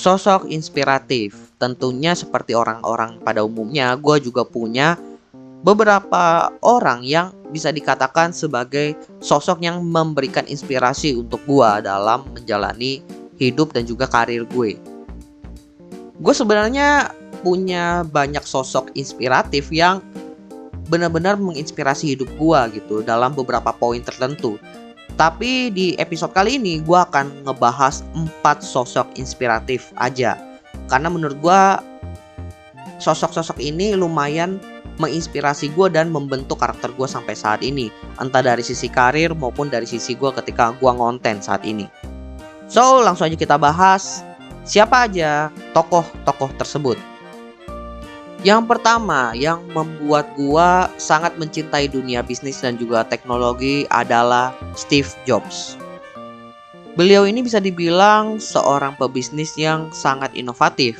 Sosok inspiratif, tentunya seperti orang-orang pada umumnya, gue juga punya beberapa orang yang bisa dikatakan sebagai sosok yang memberikan inspirasi untuk gue dalam menjalani hidup dan juga karir gue. Gue sebenarnya punya banyak sosok inspiratif yang benar-benar menginspirasi hidup gue gitu dalam beberapa poin tertentu. Tapi di episode kali ini gue akan ngebahas 4 sosok inspiratif aja. Karena menurut gue sosok-sosok ini lumayan menginspirasi gue dan membentuk karakter gue sampai saat ini. Entah dari sisi karir maupun dari sisi gue ketika gue ngonten saat ini. So langsung aja kita bahas siapa aja tokoh-tokoh tersebut. Yang pertama yang membuat gua sangat mencintai dunia bisnis dan juga teknologi adalah Steve Jobs. Beliau ini bisa dibilang seorang pebisnis yang sangat inovatif.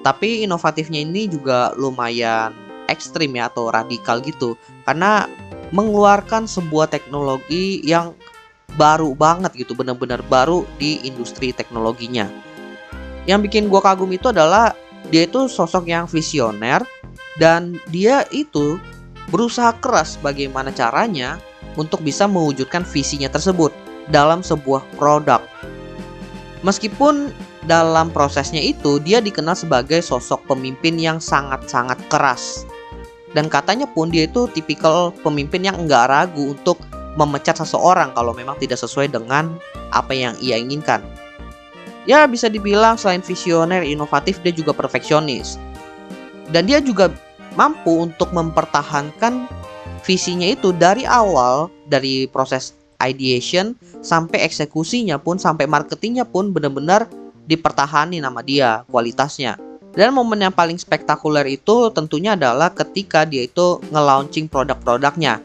Tapi inovatifnya ini juga lumayan ekstrim ya atau radikal gitu. Karena mengeluarkan sebuah teknologi yang baru banget gitu, benar-benar baru di industri teknologinya. Yang bikin gua kagum itu adalah dia itu sosok yang visioner dan dia itu berusaha keras bagaimana caranya untuk bisa mewujudkan visinya tersebut dalam sebuah produk. Meskipun dalam prosesnya itu dia dikenal sebagai sosok pemimpin yang sangat-sangat keras. Dan katanya pun dia itu tipikal pemimpin yang enggak ragu untuk memecat seseorang kalau memang tidak sesuai dengan apa yang ia inginkan. Ya bisa dibilang selain visioner, inovatif, dia juga perfeksionis. Dan dia juga mampu untuk mempertahankan visinya itu dari awal, dari proses ideation sampai eksekusinya pun, sampai marketingnya pun benar-benar dipertahani nama dia, kualitasnya. Dan momen yang paling spektakuler itu tentunya adalah ketika dia itu nge-launching produk-produknya.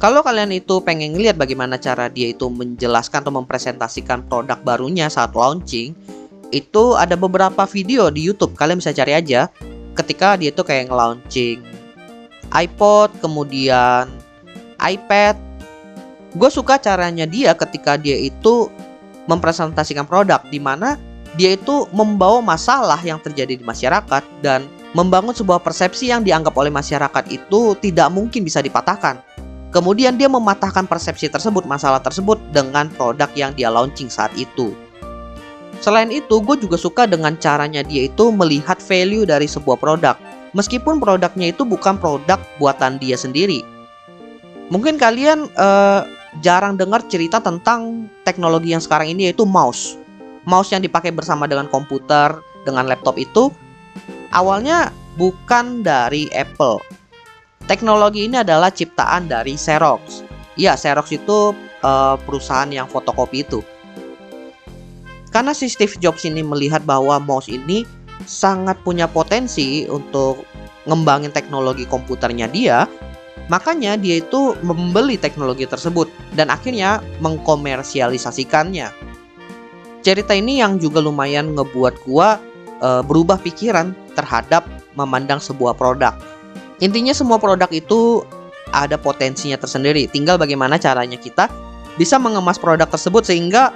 Kalau kalian itu pengen ngeliat bagaimana cara dia itu menjelaskan atau mempresentasikan produk barunya saat launching, itu ada beberapa video di YouTube, kalian bisa cari aja. Ketika dia itu kayak nge-launching iPod, kemudian iPad. Gue suka caranya dia ketika dia itu mempresentasikan produk, dimana dia itu membawa masalah yang terjadi di masyarakat dan membangun sebuah persepsi yang dianggap oleh masyarakat itu tidak mungkin bisa dipatahkan. Kemudian dia mematahkan persepsi tersebut, masalah tersebut dengan produk yang dia launching saat itu. Selain itu, gue juga suka dengan caranya dia itu melihat value dari sebuah produk. Meskipun produknya itu bukan produk buatan dia sendiri. Mungkin kalian jarang dengar cerita tentang teknologi yang sekarang ini yaitu mouse. Mouse yang dipakai bersama dengan komputer, dengan laptop itu awalnya bukan dari Apple. Teknologi ini adalah ciptaan dari Xerox. Ya, Xerox itu perusahaan yang fotokopi itu. Karena si Steve Jobs ini melihat bahwa mouse ini sangat punya potensi untuk ngembangin teknologi komputernya dia, makanya dia itu membeli teknologi tersebut dan akhirnya mengkomersialisasikannya. Cerita ini yang juga lumayan ngebuat gua berubah pikiran terhadap memandang sebuah produk. Intinya semua produk itu ada potensinya tersendiri. Tinggal bagaimana caranya kita bisa mengemas produk tersebut sehingga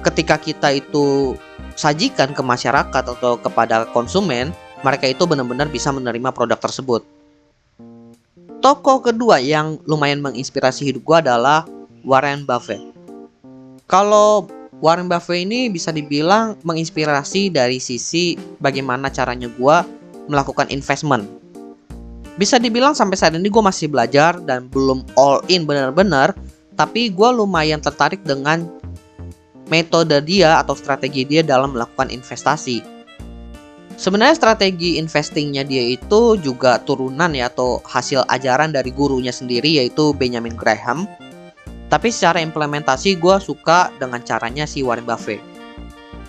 ketika kita itu sajikan ke masyarakat atau kepada konsumen, mereka itu benar-benar bisa menerima produk tersebut. Tokoh kedua yang lumayan menginspirasi hidup gue adalah Warren Buffett. Kalau Warren Buffett ini bisa dibilang menginspirasi dari sisi bagaimana caranya gue melakukan investment. Bisa dibilang sampai saat ini gue masih belajar dan belum all in benar-benar, tapi gue lumayan tertarik dengan metode dia atau strategi dia dalam melakukan investasi. Sebenarnya strategi investingnya dia itu juga turunan ya atau hasil ajaran dari gurunya sendiri yaitu Benjamin Graham. Tapi secara implementasi gue suka dengan caranya si Warren Buffett.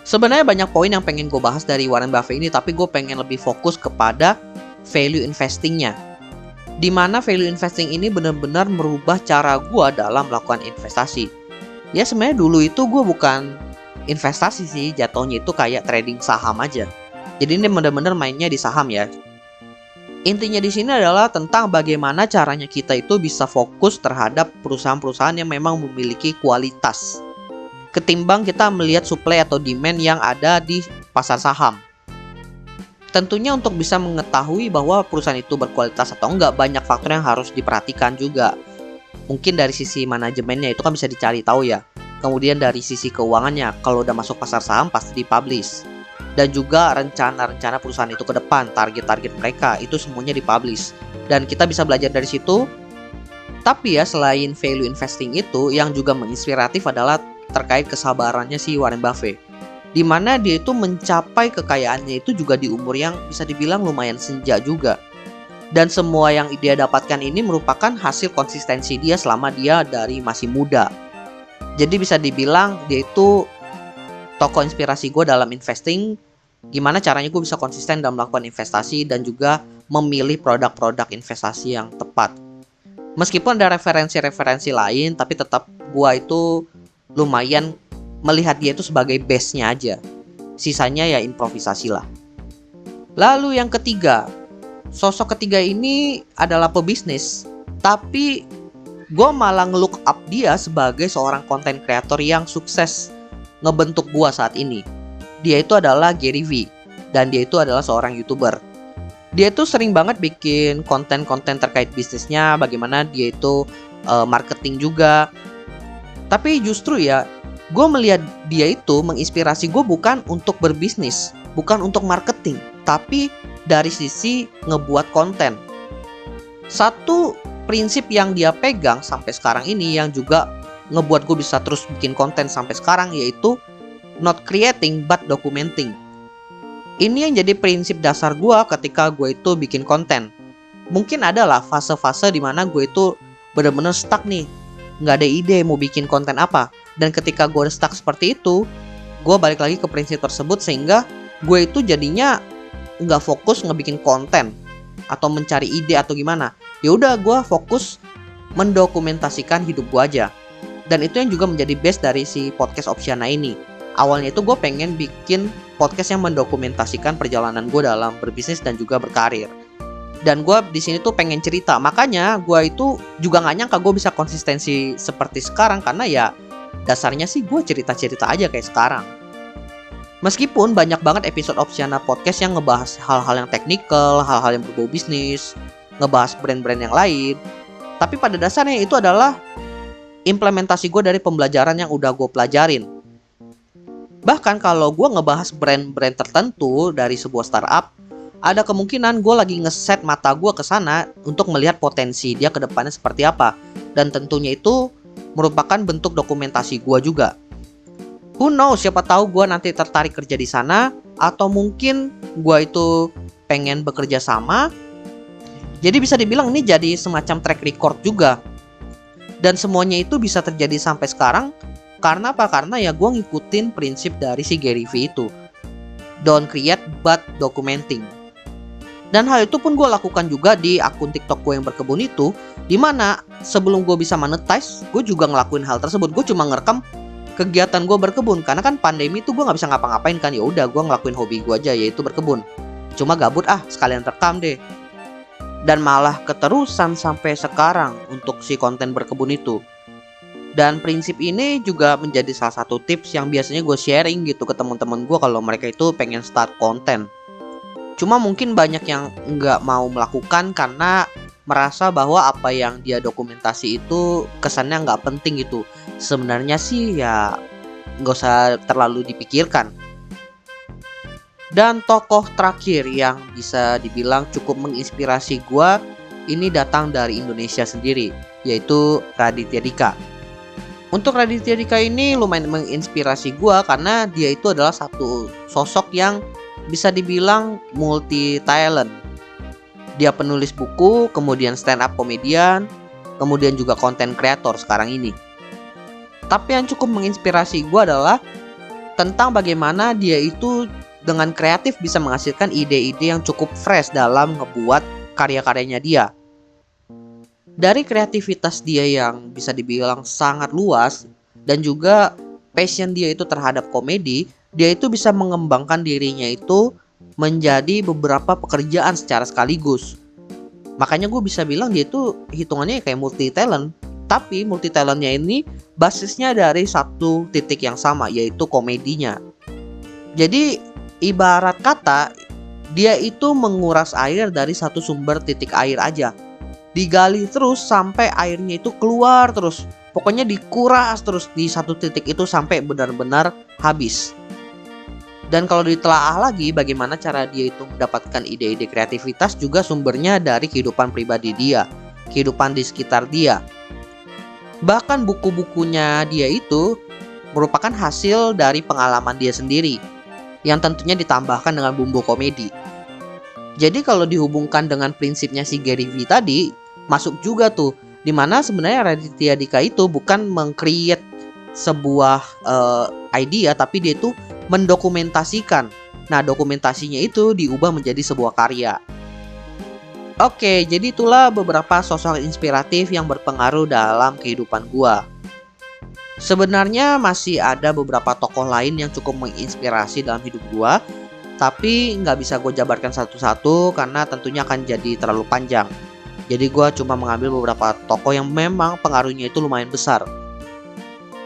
Sebenarnya banyak poin yang pengen gue bahas dari Warren Buffett ini, tapi gue pengen lebih fokus kepada value investingnya, dimana value investing ini benar-benar merubah cara gue dalam melakukan investasi. Ya sebenarnya dulu itu gue bukan investasi sih, jatuhnya itu kayak trading saham aja. Jadi ini benar-benar mainnya di saham ya. Intinya di sini adalah tentang bagaimana caranya kita itu bisa fokus terhadap perusahaan-perusahaan yang memang memiliki kualitas, ketimbang kita melihat supply atau demand yang ada di pasar saham. Tentunya untuk bisa mengetahui bahwa perusahaan itu berkualitas atau enggak, banyak faktor yang harus diperhatikan juga. Mungkin dari sisi manajemennya itu kan bisa dicari tahu ya. Kemudian dari sisi keuangannya, kalau udah masuk pasar saham pasti dipublish. Dan juga rencana-rencana perusahaan itu ke depan, target-target mereka, itu semuanya dipublish. Dan kita bisa belajar dari situ. Tapi ya, selain value investing itu, yang juga menginspiratif adalah terkait kesabarannya si Warren Buffett. Di mana dia itu mencapai kekayaannya itu juga di umur yang bisa dibilang lumayan senja juga. Dan semua yang dia dapatkan ini merupakan hasil konsistensi dia selama dia dari masih muda. Jadi bisa dibilang dia itu tokoh inspirasi gue dalam investing. Gimana caranya gue bisa konsisten dalam melakukan investasi dan juga memilih produk-produk investasi yang tepat. Meskipun ada referensi-referensi lain, tapi tetap gue itu lumayan melihat dia itu sebagai base-nya aja. Sisanya ya improvisasi lah. Lalu yang ketiga, sosok ketiga ini adalah pebisnis, tapi gue malah nge-look up dia sebagai seorang content creator yang sukses ngebentuk gue saat ini. Dia itu adalah Gary V, dan dia itu adalah seorang YouTuber. Dia itu sering banget bikin konten-konten terkait bisnisnya, bagaimana dia itu marketing juga. Tapi justru ya, gue melihat dia itu menginspirasi gue bukan untuk berbisnis, bukan untuk marketing, tapi dari sisi ngebuat konten. Satu prinsip yang dia pegang sampai sekarang ini yang juga ngebuat gue bisa terus bikin konten sampai sekarang, yaitu not creating but documenting. Ini yang jadi prinsip dasar gue ketika gue itu bikin konten. Mungkin adalah fase-fase dimana gue itu bener-bener stuck nih, nggak ada ide mau bikin konten apa. Dan ketika gue stuck seperti itu, gue balik lagi ke prinsip tersebut sehingga gue itu jadinya nggak fokus ngebikin konten atau mencari ide atau gimana. Ya udah, gue fokus mendokumentasikan hidup gue aja. Dan itu yang juga menjadi base dari si podcast Opsiana ini. Awalnya itu gue pengen bikin podcast yang mendokumentasikan perjalanan gue dalam berbisnis dan juga berkarir. Dan gue di sini tuh pengen cerita. Makanya gue itu juga nggak nyangka gue bisa konsistensi seperti sekarang, karena ya dasarnya sih gue cerita-cerita aja kayak sekarang. Meskipun banyak banget episode Opsiana Podcast yang ngebahas hal-hal yang teknikal, hal-hal yang berbau bisnis, ngebahas brand-brand yang lain, tapi pada dasarnya itu adalah implementasi gue dari pembelajaran yang udah gue pelajarin. Bahkan kalau gue ngebahas brand-brand tertentu dari sebuah startup, ada kemungkinan gue lagi ngeset mata gue ke sana untuk melihat potensi dia ke depannya seperti apa. Dan tentunya itu merupakan bentuk dokumentasi gue juga. Who knows, siapa tahu gue nanti tertarik kerja di sana, atau mungkin gue itu pengen bekerja sama. Jadi bisa dibilang ini jadi semacam track record juga. Dan semuanya itu bisa terjadi sampai sekarang. Karena apa? Karena ya gue ngikutin prinsip dari si Gary V itu. Don't create but documenting. Dan hal itu pun gue lakukan juga di akun TikTok gue yang berkebun itu, dimana sebelum gue bisa monetize, gue juga ngelakuin hal tersebut. Gue cuma ngerekam kegiatan gue berkebun, karena kan pandemi itu gue nggak bisa ngapa-ngapain kan. Ya udah, gue ngelakuin hobi gue aja, yaitu berkebun. Cuma gabut, sekalian rekam deh. Dan malah keterusan sampai sekarang untuk si konten berkebun itu. Dan prinsip ini juga menjadi salah satu tips yang biasanya gue sharing gitu ke teman-teman gue kalau mereka itu pengen start konten. Cuma mungkin banyak yang nggak mau melakukan karena merasa bahwa apa yang dia dokumentasi itu kesannya nggak penting gitu. Sebenarnya sih ya nggak usah terlalu dipikirkan. Dan tokoh terakhir yang bisa dibilang cukup menginspirasi gue ini datang dari Indonesia sendiri, yaitu Raditya Dika. Untuk Raditya Dika ini lumayan menginspirasi gue karena dia itu adalah satu sosok yang bisa dibilang multi talent. Dia penulis buku, kemudian stand up comedian, kemudian juga content creator sekarang ini. Tapi yang cukup menginspirasi gue adalah tentang bagaimana dia itu dengan kreatif bisa menghasilkan ide-ide yang cukup fresh dalam ngebuat karya-karyanya dia. Dari kreativitas dia yang bisa dibilang sangat luas dan juga passion dia itu terhadap komedi, dia itu bisa mengembangkan dirinya itu menjadi beberapa pekerjaan secara sekaligus. Makanya gue bisa bilang dia itu hitungannya kayak multi talent. Tapi multi talentnya ini basisnya dari satu titik yang sama, yaitu komedinya. Jadi Ibarat kata, dia itu menguras air dari satu sumber titik air aja. Digali terus sampai airnya itu keluar terus. Pokoknya dikuras terus di satu titik itu sampai benar-benar habis. Dan kalau ditelaah lagi bagaimana cara dia itu mendapatkan ide-ide kreativitas juga sumbernya dari kehidupan pribadi dia, kehidupan di sekitar dia. Bahkan buku-bukunya dia itu merupakan hasil dari pengalaman dia sendiri, yang tentunya ditambahkan dengan bumbu komedi. Jadi kalau dihubungkan dengan prinsipnya si Gary V tadi, masuk juga tuh, dimana sebenarnya Raditya Dika itu bukan meng-create sebuah idea, tapi dia itu mendokumentasikan. Nah, dokumentasinya itu diubah menjadi sebuah karya. Oke, jadi itulah beberapa sosok inspiratif yang berpengaruh dalam kehidupan gua. Sebenarnya masih ada beberapa tokoh lain yang cukup menginspirasi dalam hidup gua, tapi nggak bisa gue jabarkan satu-satu karena tentunya akan jadi terlalu panjang. Jadi gue cuma mengambil beberapa tokoh yang memang pengaruhnya itu lumayan besar.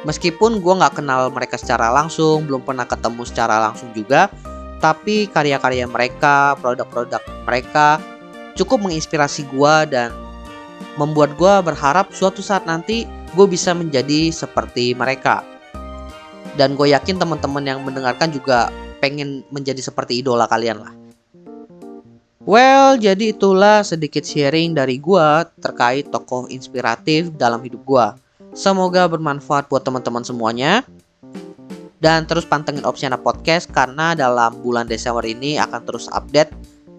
Meskipun gue nggak kenal mereka secara langsung, belum pernah ketemu secara langsung juga, tapi karya-karya mereka, produk-produk mereka cukup menginspirasi gue dan membuat gue berharap suatu saat nanti gue bisa menjadi seperti mereka. Dan gue yakin teman-teman yang mendengarkan juga pengen menjadi seperti idola kalian lah. Well, jadi itulah sedikit sharing dari gua terkait tokoh inspiratif dalam hidup gua. Semoga bermanfaat buat teman-teman semuanya. Dan terus pantengin Opsiana Podcast karena dalam bulan Desember ini akan terus update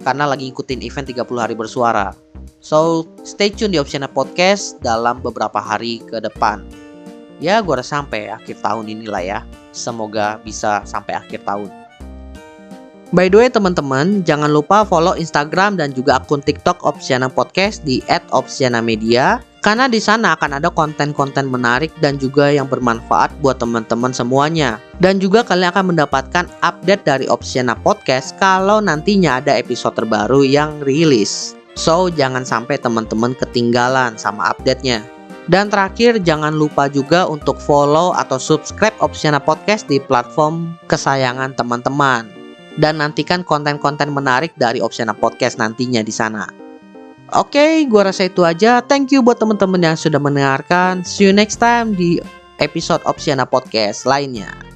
karena lagi ngikutin event 30 hari bersuara. So, stay tune di Opsiana Podcast dalam beberapa hari ke depan. Ya, gua rasa sampai akhir tahun inilah ya. Semoga bisa sampai akhir tahun. By the way teman-teman, jangan lupa follow Instagram dan juga akun TikTok Opsiana Podcast di @opsianamedia karena di sana akan ada konten-konten menarik dan juga yang bermanfaat buat teman-teman semuanya. Dan juga kalian akan mendapatkan update dari Opsiana Podcast kalau nantinya ada episode terbaru yang rilis. So, jangan sampai teman-teman ketinggalan sama update-nya. Dan terakhir, jangan lupa juga untuk follow atau subscribe Opsiana Podcast di platform kesayangan teman-teman. Dan nantikan konten-konten menarik dari Opsiana Podcast nantinya di sana. Oke, gua rasa itu aja. Thank you buat teman-teman yang sudah mendengarkan. See you next time di episode Opsiana Podcast lainnya.